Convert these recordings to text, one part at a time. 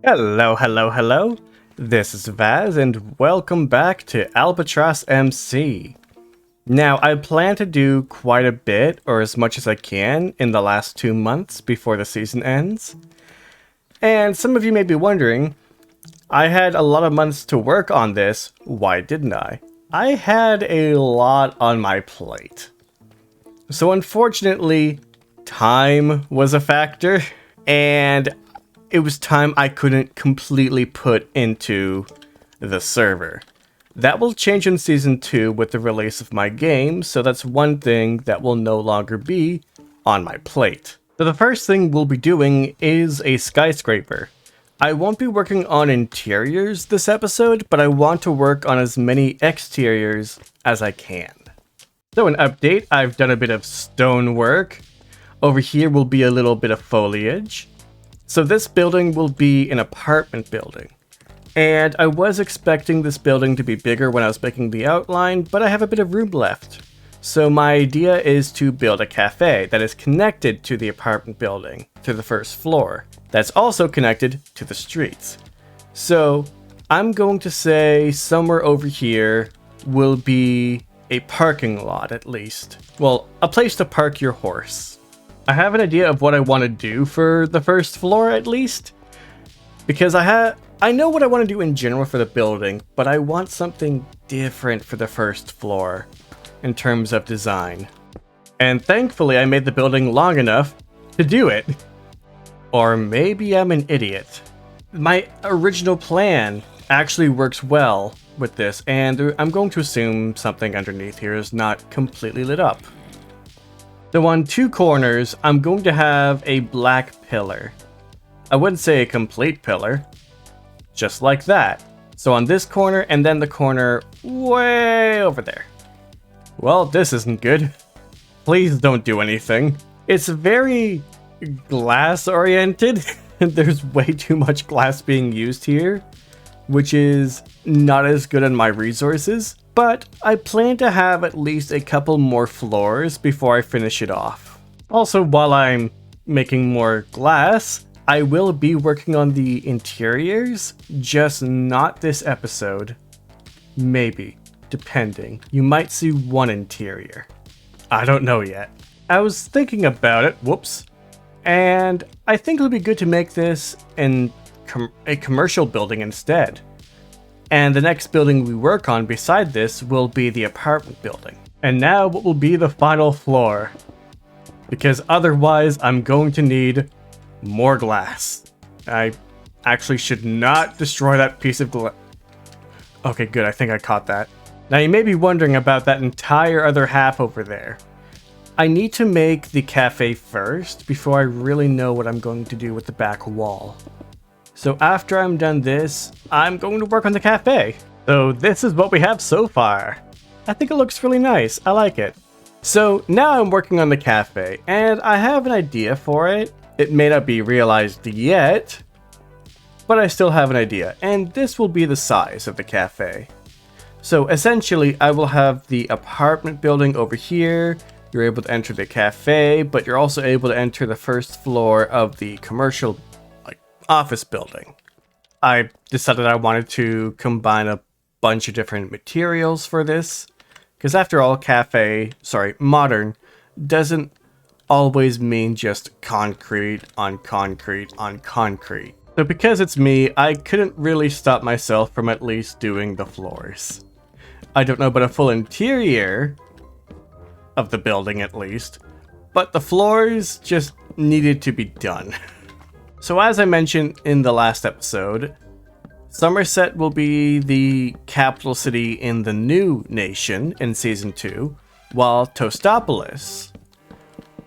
Hello, hello, hello. This is Vaz, and welcome back to Albatross MC. Now, I plan to do quite a bit, or as much as I can, in the last 2 months before the season ends. And some of you may be wondering, I had a lot of months to work on this, why didn't I? I had a lot on my plate. So unfortunately, time was a factor, and it was time I couldn't completely put into the server. That will change in Season 2 with the release of my game, so that's one thing that will no longer be on my plate. So the first thing we'll be doing is a skyscraper. I won't be working on interiors this episode, but I want to work on as many exteriors as I can. So an update, I've done a bit of stonework. Over here will be a little bit of foliage. So this building will be an apartment building. And I was expecting this building to be bigger when I was making the outline, but I have a bit of room left. So my idea is to build a cafe that is connected to the apartment building, to the first floor. That's also connected to the streets. So I'm going to say somewhere over here will be a parking lot at least. Well, a place to park your horse. I have an idea of what I want to do for the first floor at least, because I know what I want to do in general for the building, but I want something different for the first floor in terms of design. And thankfully I made the building long enough to do it. Or maybe I'm an idiot. My original plan actually works well with this, and I'm going to assume something underneath here is not completely lit up. So on two corners, I'm going to have a black pillar. I wouldn't say a complete pillar, just like that. So on this corner, and then the corner way over there. Well, this isn't good. Please don't do anything. It's very glass-oriented. There's way too much glass being used here, which is not as good on my resources. But I plan to have at least a couple more floors before I finish it off. Also, while I'm making more glass, I will be working on the interiors, just not this episode. Maybe, depending. You might see one interior. I don't know yet. I was thinking about it, whoops, and I think it would be good to make this a commercial building instead. And the next building we work on beside this will be the apartment building. And now what will be the final floor? Because otherwise I'm going to need more glass. I actually should not destroy that piece of glass. Okay, good, I think I caught that. Now you may be wondering about that entire other half over there. I need to make the cafe first before I really know what I'm going to do with the back wall. So after I'm done this, I'm going to work on the cafe. So this is what we have so far. I think it looks really nice. I like it. So now I'm working on the cafe, and I have an idea for it. It may not be realized yet, but I still have an idea. And this will be the size of the cafe. So essentially, I will have the apartment building over here. You're able to enter the cafe, but you're also able to enter the first floor of the commercial office building. I decided I wanted to combine a bunch of different materials for this, because after all, modern doesn't always mean just concrete on concrete on concrete. So because it's me, I couldn't really stop myself from at least doing the floors. I don't know about a full interior of the building at least, but the floors just needed to be done. So as I mentioned in the last episode, Somerset will be the capital city in the new nation in Season 2, while Tostopolis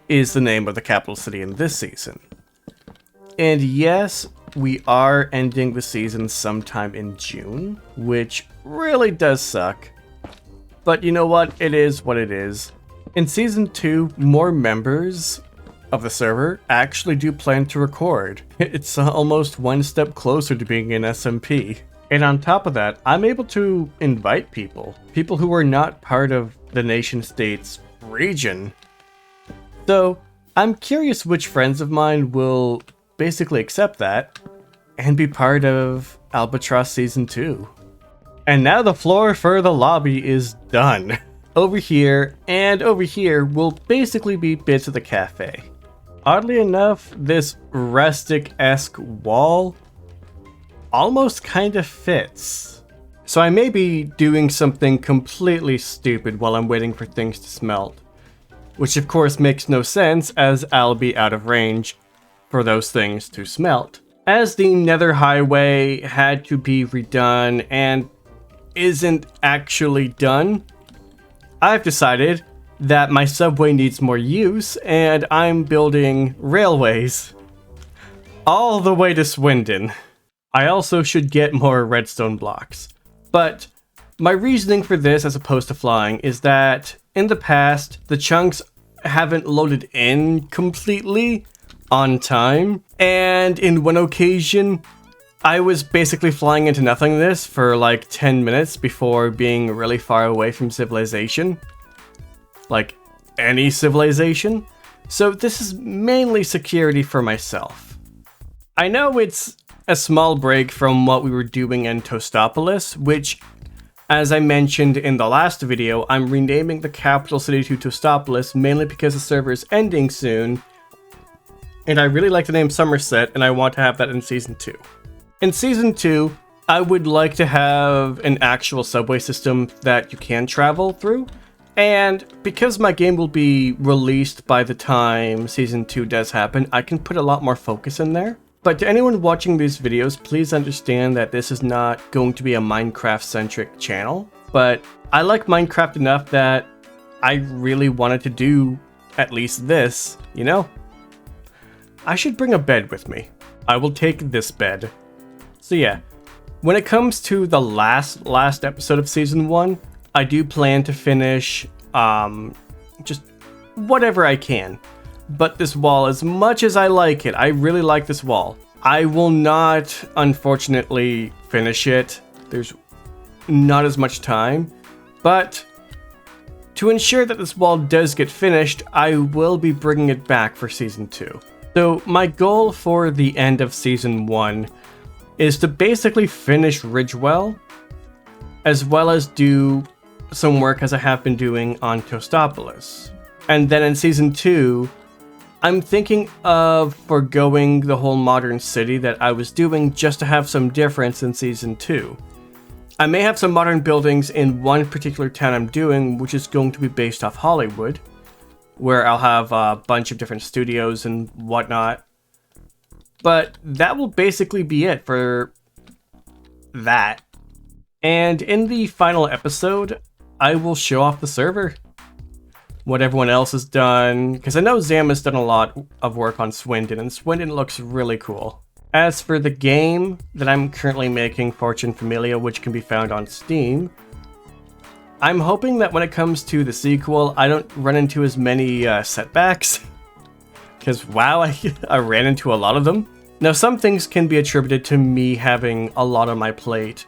is the name of the capital city in this season. And yes, we are ending the season sometime in June, which really does suck. But you know what? It is what it is. In Season 2, more members of the server actually do plan to record. It's almost one step closer to being an SMP. And on top of that, I'm able to invite people who are not part of the nation state's region. So I'm curious which friends of mine will basically accept that. and be part of Albatross Season 2. And now the floor for the lobby is done. Over here and over here will basically be bits of the cafe. Oddly enough, this rustic-esque wall almost kind of fits. So I may be doing something completely stupid while I'm waiting for things to smelt. Which of course makes no sense, as I'll be out of range for those things to smelt. As the Nether Highway had to be redone and isn't actually done, I've decided that my subway needs more use, and I'm building railways all the way to Swindon. I also should get more redstone blocks. But my reasoning for this, as opposed to flying, is that in the past, the chunks haven't loaded in completely on time, and in one occasion, I was basically flying into nothingness for like 10 minutes before being really far away from civilization. Like any civilization. So this is mainly security for myself. I know it's a small break from what we were doing in Toastopolis, which, as I mentioned in the last video, I'm renaming the capital city to Toastopolis mainly because the server is ending soon, and I really like the name Somerset, and I want to have that in Season 2. In Season 2, I would like to have an actual subway system that you can travel through, and because my game will be released by the time Season 2 does happen, I can put a lot more focus in there. But to anyone watching these videos, please understand that this is not going to be a Minecraft-centric channel, but I like Minecraft enough that I really wanted to do at least this, you know? I should bring a bed with me. I will take this bed. So yeah, when it comes to the last episode of Season 1, I do plan to finish just whatever I can. But this wall, as much as I like it, I really like this wall. I will not, unfortunately, finish it. There's not as much time. But to ensure that this wall does get finished, I will be bringing it back for Season 2. So my goal for the end of Season 1 is to basically finish Ridgewell, as well as do some work as I have been doing on Toastopolis. And then in Season 2, I'm thinking of forgoing the whole modern city that I was doing just to have some difference in Season 2. I may have some modern buildings in one particular town I'm doing, which is going to be based off Hollywood, where I'll have a bunch of different studios and whatnot. But that will basically be it for that. And in the final episode, I will show off the server. What everyone else has done, because I know Zam has done a lot of work on Swindon, and Swindon looks really cool. As for the game that I'm currently making, Fortune Familia, which can be found on Steam, I'm hoping that when it comes to the sequel, I don't run into as many setbacks. Because wow, I ran into a lot of them. Now some things can be attributed to me having a lot on my plate,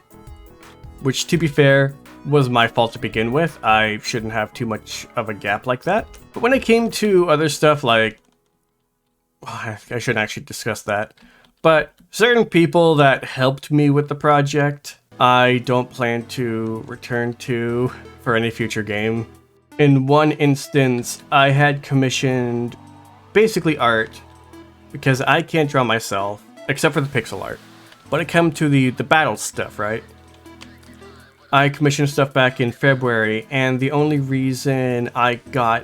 which to be fair, was my fault to begin with. I shouldn't have too much of a gap like that. But when it came to other stuff like... I shouldn't actually discuss that. But certain people that helped me with the project, I don't plan to return to for any future game. In one instance, I had commissioned basically art, because I can't draw myself, except for the pixel art. When it comes to the battle stuff, right? I commissioned stuff back in February, and the only reason I got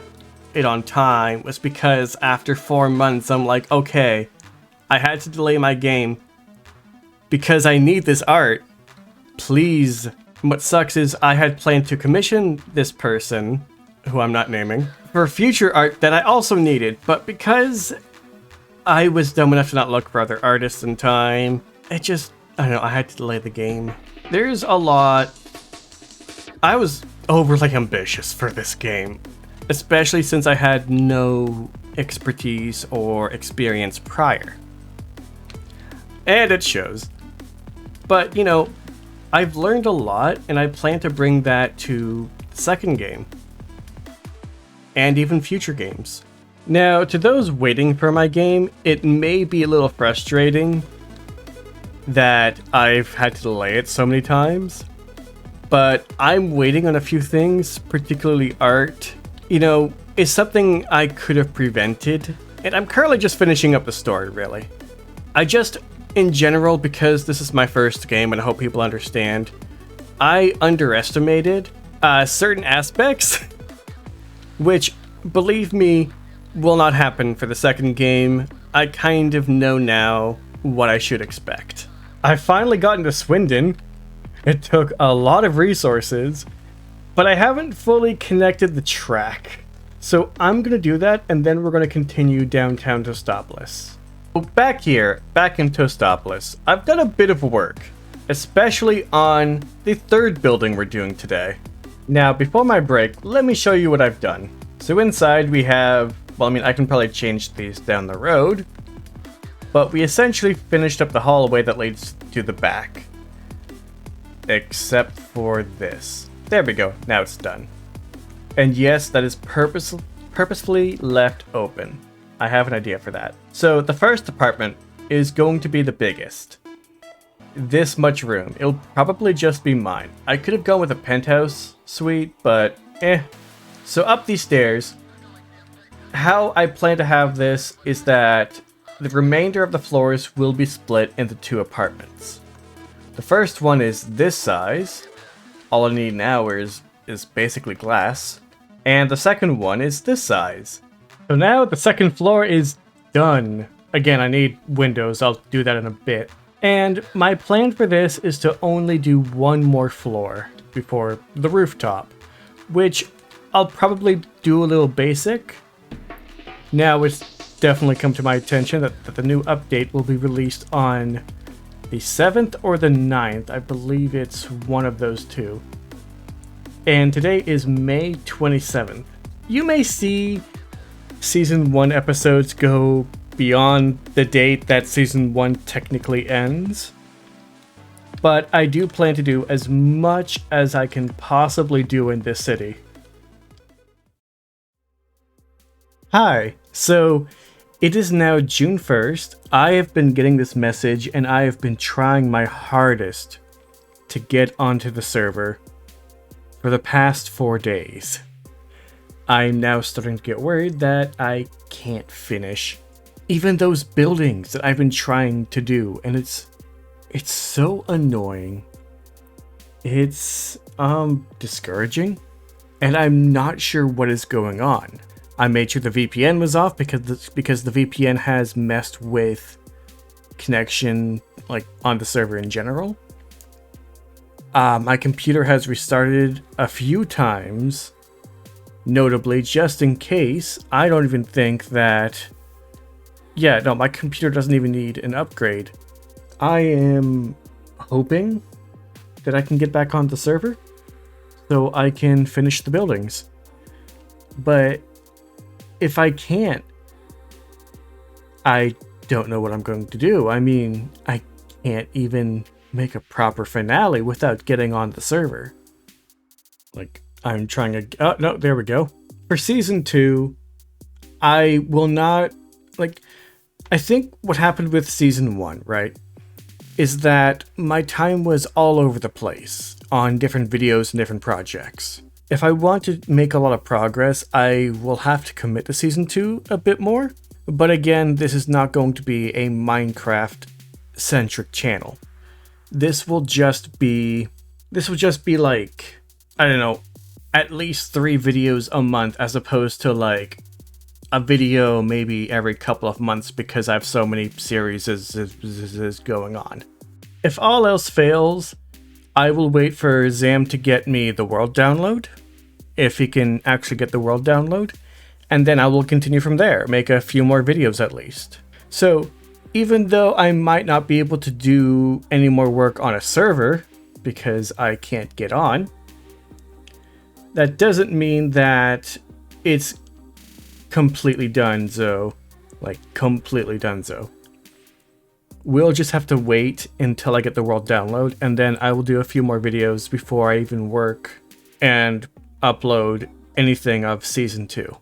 it on time was because after 4 months, I'm like, okay, I had to delay my game because I need this art. Please. What sucks is I had planned to commission this person, who I'm not naming, for future art that I also needed, but because I was dumb enough to not look for other artists in time, it just, I don't know, I had to delay the game. There's a lot. I was overly ambitious for this game, especially since I had no expertise or experience prior. And it shows. But, you know, I've learned a lot, and I plan to bring that to the second game. And even future games. Now, to those waiting for my game, it may be a little frustrating, that I've had to delay it so many times. But I'm waiting on a few things, particularly art. You know, it's something I could have prevented, and I'm currently just finishing up the story, really. I just, in general, because this is my first game and I hope people understand, I underestimated certain aspects, which, believe me, will not happen for the second game. I kind of know now what I should expect. I finally got into Swindon. It took a lot of resources, but I haven't fully connected the track. So I'm gonna do that, and then we're gonna continue downtown Tostopolis. So back in Tostopolis, I've done a bit of work, especially on the third building we're doing today. Now, before my break, let me show you what I've done. So inside we have, well, I mean, I can probably change these down the road, but we essentially finished up the hallway that leads to the back. Except for this. There we go, now it's done. And yes, that is purposefully left open. I have an idea for that. So the first apartment is going to be the biggest. This much room. It'll probably just be mine. I could have gone with a penthouse suite, but So up these stairs, how I plan to have this is that the remainder of the floors will be split into two apartments. The first one is this size. All I need now is basically glass. And the second one is this size. So now the second floor is done. Again, I need windows. I'll do that in a bit. And my plan for this is to only do one more floor before the rooftop, which I'll probably do a little basic. Now it's definitely come to my attention that the new update will be released on the 7th or the 9th. I believe it's one of those two. And today is May 27th. You may see Season 1 episodes go beyond the date that Season 1 technically ends. But I do plan to do as much as I can possibly do in this city. Hi, so it is now June 1st. I have been getting this message and I have been trying my hardest to get onto the server for the past 4 days. I'm now starting to get worried that I can't finish even those buildings that I've been trying to do, and it's so annoying. It's discouraging, and I'm not sure what is going on. I made sure the VPN was off because the VPN has messed with connection, like, on the server in general. My computer has restarted a few times, notably just in case. I don't even think that... Yeah, no, my computer doesn't even need an upgrade. I am hoping that I can get back on the server so I can finish the buildings. But if I can't, I don't know what I'm going to do. I mean, I can't even make a proper finale without getting on the server. Like, I'm trying to... Oh, no, there we go. For Season 2, I will not... Like, I think what happened with Season 1, right, is that my time was all over the place on different videos and different projects. If I want to make a lot of progress, I will have to commit to Season 2 a bit more. But again, this is not going to be a Minecraft-centric channel. This will just be like, I don't know, at least 3 videos a month as opposed to like a video maybe every couple of months because I have so many series is going on. If all else fails, I will wait for Zam to get me the world download, if he can actually get the world download, and then I will continue from there, make a few more videos at least. So even though I might not be able to do any more work on a server because I can't get on, that doesn't mean that it's completely donezo. Like, completely donezo. We'll just have to wait until I get the world download, and then I will do a few more videos before I even work and upload anything of Season 2.